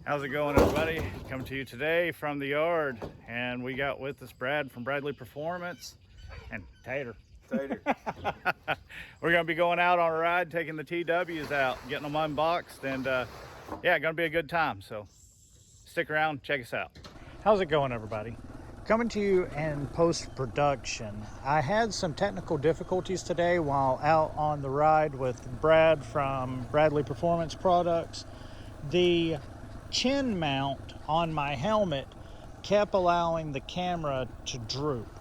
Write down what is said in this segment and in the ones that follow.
How's it going, everybody? Coming to you today from the yard, and we got with us Brad from Bradley Performance and Tater. Tater. We're going to be going out on a ride, taking the TWs out, getting them unboxed, and yeah, going to be a good time. So stick around, check us out. How's it going, everybody? Coming to you in post-production. I had some technical difficulties today while out on the ride with Brad from Bradley Performance Products. The chin mount on my helmet kept allowing the camera to droop,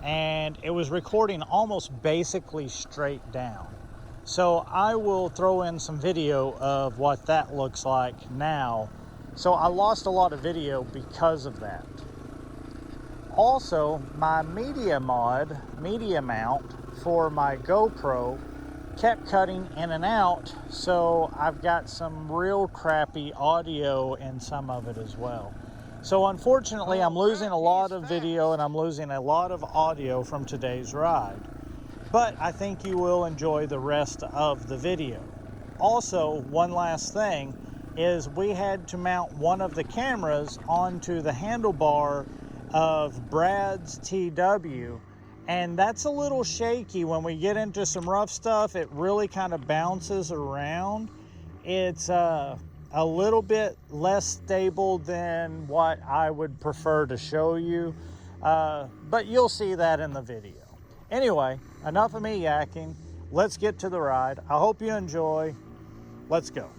and it was recording almost basically straight down. So I will throw in some video of what that looks like now. So I lost a lot of video because of that. Also, my media mount for my GoPro kept cutting in and out, so I've got some real crappy audio in some of it as well. So unfortunately, I'm losing a lot of video and I'm losing a lot of audio from today's ride. But I think you will enjoy the rest of the video. Also, one last thing is we had to mount one of the cameras onto the handlebar of Brad's TW, and that's a little shaky. When we get into some rough stuff, it really kind of bounces around. It's a little bit less stable than what I would prefer to show you, but you'll see that in the video. Anyway, enough of me yakking. Let's get to the ride. I hope you enjoy. Let's go.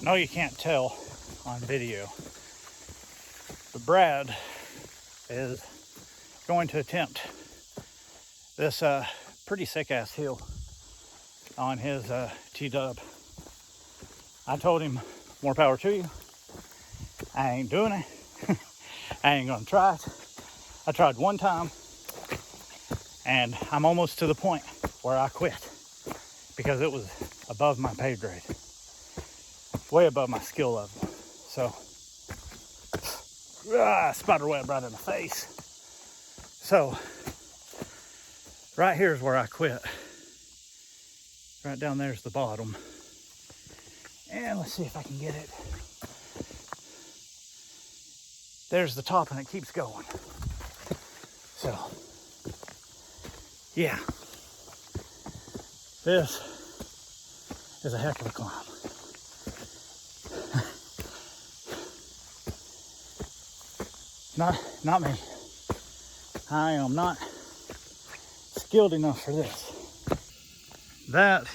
No, you can't tell on video, but Brad is going to attempt this pretty sick ass hill on his T-Dub. I told him, more power to you. I ain't doing it. I ain't gonna try it. I tried one time and I'm almost to the point where I quit because it was above my pay grade, way above my skill level. So, spider web right in the face. So, right here is where I quit. Right down there's the bottom. And let's see if I can get it. There's the top and it keeps going. So, yeah. This is a heck of a climb. Not me. I am not skilled enough for this. That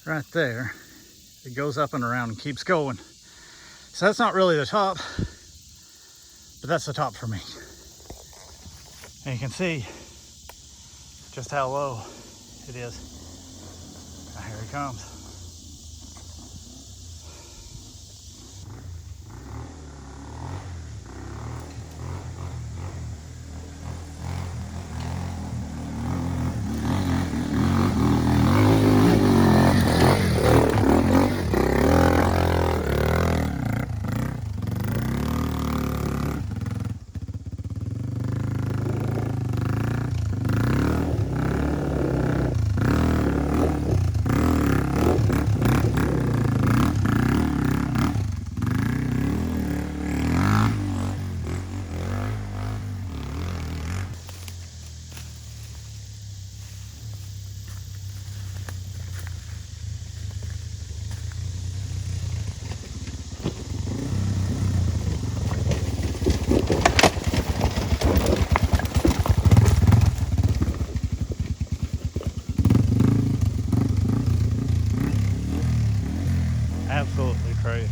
right there, it goes up and around and keeps going. So that's not really the top, but that's the top for me. And you can see just how low it is. Now here he comes. Absolutely crazy.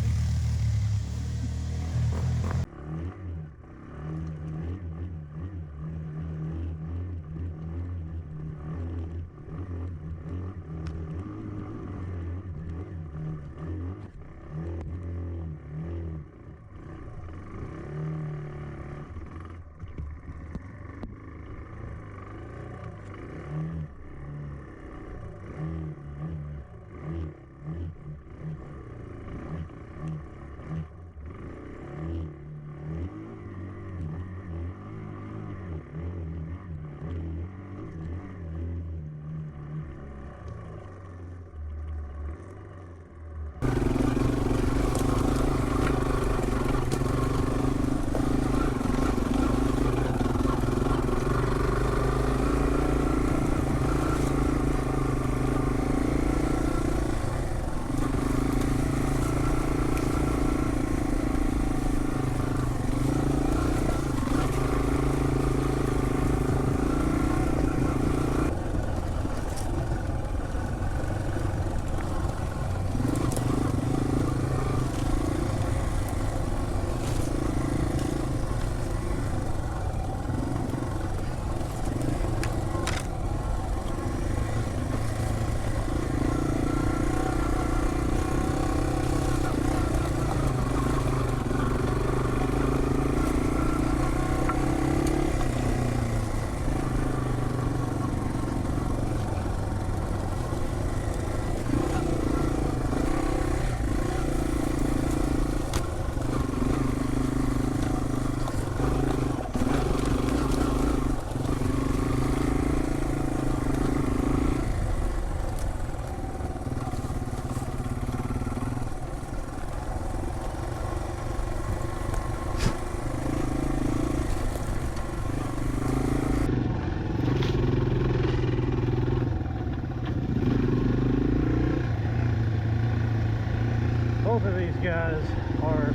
Both of these guys are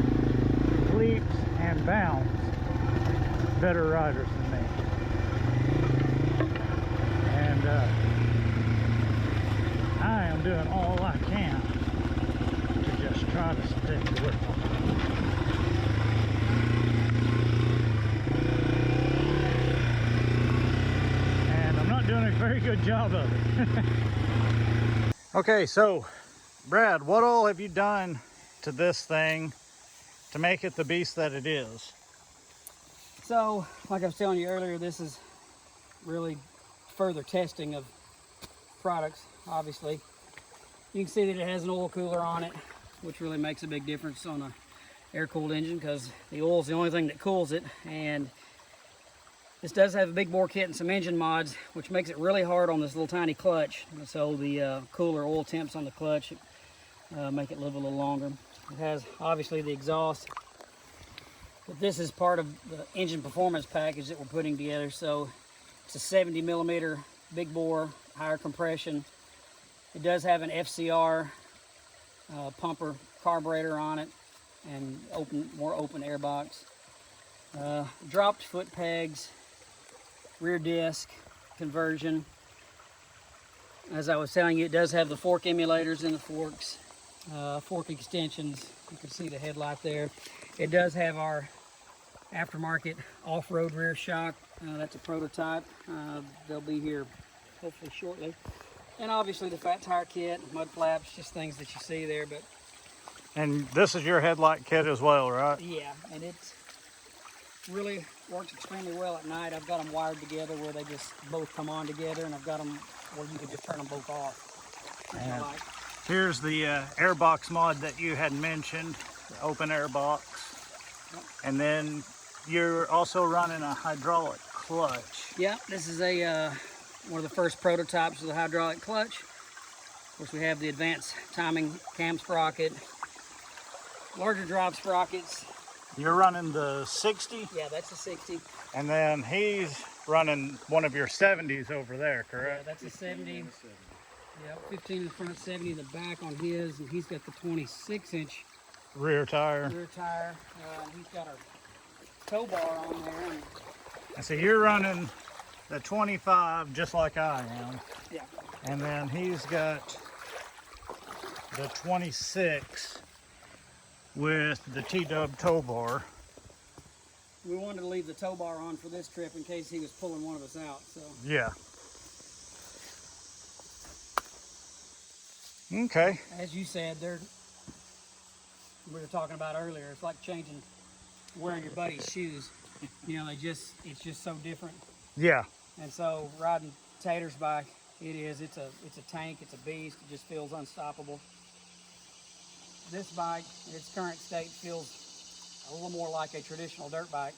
leaps and bounds better riders than me. And I am doing all I can to just try lot of stick to work on. And I'm not doing a very good job of it. Okay, so Brad, what all have you done to this thing to make it the beast that it is? So, like I was telling you earlier, this is really further testing of products, obviously. You can see that it has an oil cooler on it, which really makes a big difference on a air-cooled engine because the oil is the only thing that cools it. And this does have a big bore kit and some engine mods, which makes it really hard on this little tiny clutch. So the cooler oil temps on the clutch make it live a little longer. It has obviously the exhaust, but this is part of the engine performance package that we're putting together. So it's a 70 millimeter big bore, higher compression. It does have an FCR pumper carburetor on it and more open air box. Dropped foot pegs, rear disc conversion. As I was telling you, it does have the fork emulators in the forks, fork extensions. You can see the headlight there. It does have our aftermarket off-road rear shock. That's a prototype. They'll be here hopefully shortly. And obviously the fat tire kit, mud flaps, just things that you see there. But And this is your headlight kit as well, right? yeah, and it's really works extremely well at night. I've got them wired together where they just both come on together, and I've got them where you can just turn them both off. And here's the air box mod that you had mentioned, the open air box. Yep. And then you're also running a hydraulic clutch. Yeah, this is a one of the first prototypes of the hydraulic clutch. Of course, we have the advanced timing cam sprocket, larger drive sprockets. You're running the 60? Yeah, that's a 60. And then he's running one of your 70s over there, Yeah, correct? that's a 70. Yeah, 15 in the front, 70 in the back on his, and he's got the 26-inch Rear tire. rear tire. He's got our tow bar on there. And so you're running the 25 just like I am. Yeah. And then he's got the 26 with the TW tow bar. We wanted to leave the tow bar on for this trip in case he was pulling one of us out. So Yeah. Okay. as you said, we were talking about earlier, it's like wearing your buddy's shoes. You know, it's just so different. Yeah. And so riding Tater's bike, it's a tank, it's a beast, it just feels unstoppable. This bike, in its current state, feels a little more like a traditional dirt bike.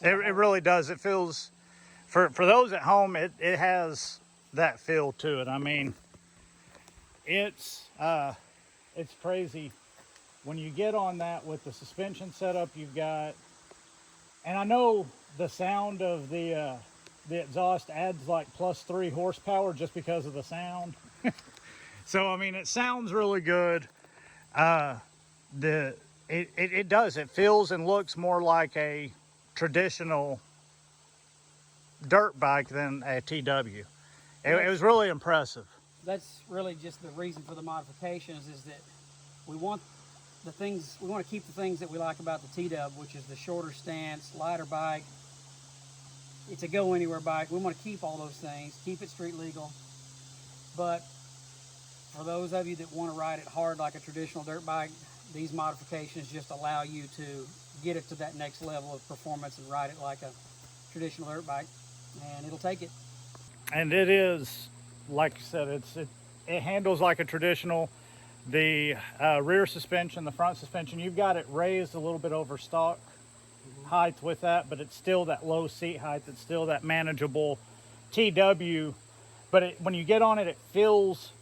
It really does. It feels, for those at home, it has that feel to it. I mean, it's crazy. When you get on that with the suspension setup you've got, and I know the sound of the exhaust adds like +3 horsepower just because of the sound. So, I mean, it sounds really good. It does. It feels and looks more like a traditional dirt bike than a TW. It was really impressive. That's really just the reason for the modifications, is that we want to keep the things that we like about the TW, which is the shorter stance, lighter bike. It's a go anywhere bike. We want to keep all those things, keep it street legal. But for those of you that want to ride it hard like a traditional dirt bike, these modifications just allow you to get it to that next level of performance and ride it like a traditional dirt bike, and it'll take it. And it is, like you said, it handles like a traditional. The rear suspension, the front suspension, you've got it raised a little bit over stock height with that, but it's still that low seat height. It's still that manageable TW. But when you get on it, it feels,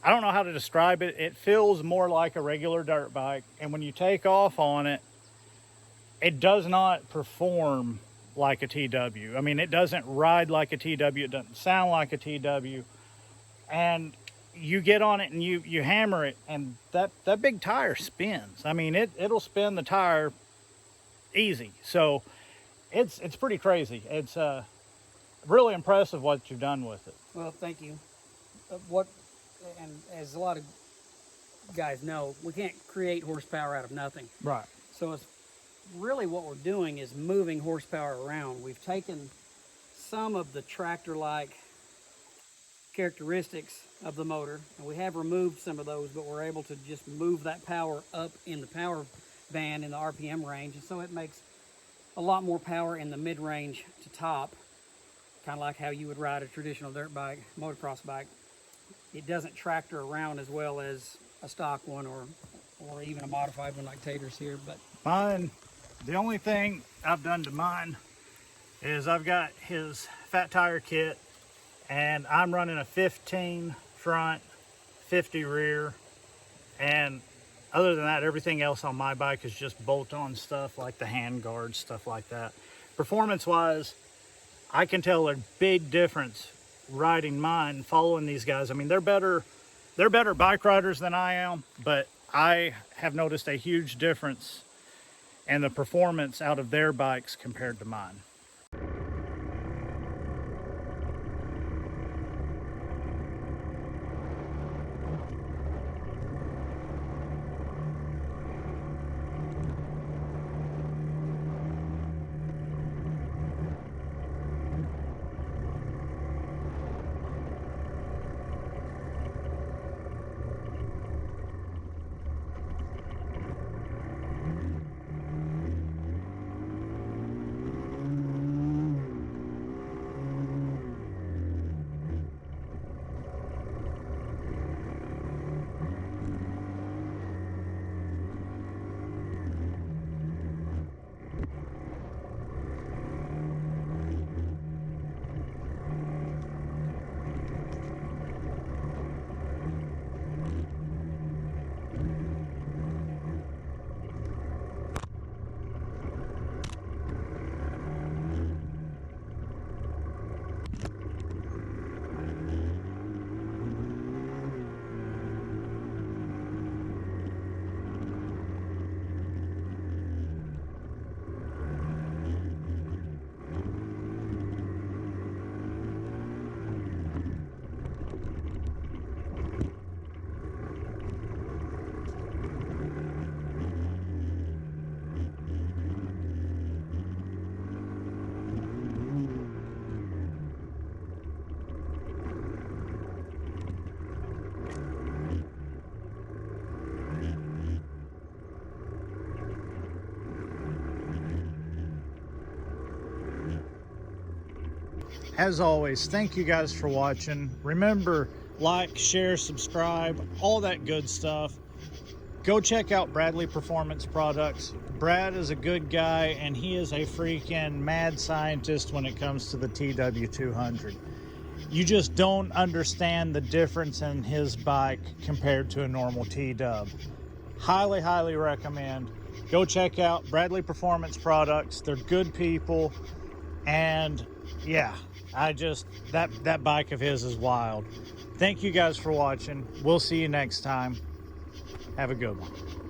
I don't know how to describe it. It feels more like a regular dirt bike. And when you take off on it, it does not perform like a TW. I mean, it doesn't ride like a TW. It doesn't sound like a TW. And you get on it and you hammer it, and that big tire spins. I mean, it'll spin the tire easy. So it's pretty crazy. It's really impressive what you've done with it. Well, thank you. And as a lot of guys know, we can't create horsepower out of nothing. Right. So it's really what we're doing is moving horsepower around. We've taken some of the tractor-like characteristics of the motor, and we have removed some of those, but we're able to just move that power up in the power band in the RPM range, and so it makes a lot more power in the mid-range to top, kind of like how you would ride a traditional dirt bike, motocross bike. It doesn't tractor around as well as a stock one or even a modified one like Tater's here. But mine, the only thing I've done to mine is I've got his fat tire kit, and I'm running a 15 front, 50 rear, and other than that, everything else on my bike is just bolt-on stuff like the hand guards, stuff like that. Performance-wise, I can tell a big difference riding mine, following these guys. I mean, they're better bike riders than I am, but I have noticed a huge difference in the performance out of their bikes compared to mine. As always, thank you guys for watching. Remember, like, share, subscribe, all that good stuff. Go check out Bradley Performance Products. Brad is a good guy, and he is a freaking mad scientist when it comes to the TW200. You just don't understand the difference in his bike compared to a normal T-Dub. Highly, highly recommend. Go check out Bradley Performance Products. They're good people, and yeah, that bike of his is wild. Thank you guys for watching. We'll see you next time. Have a good one.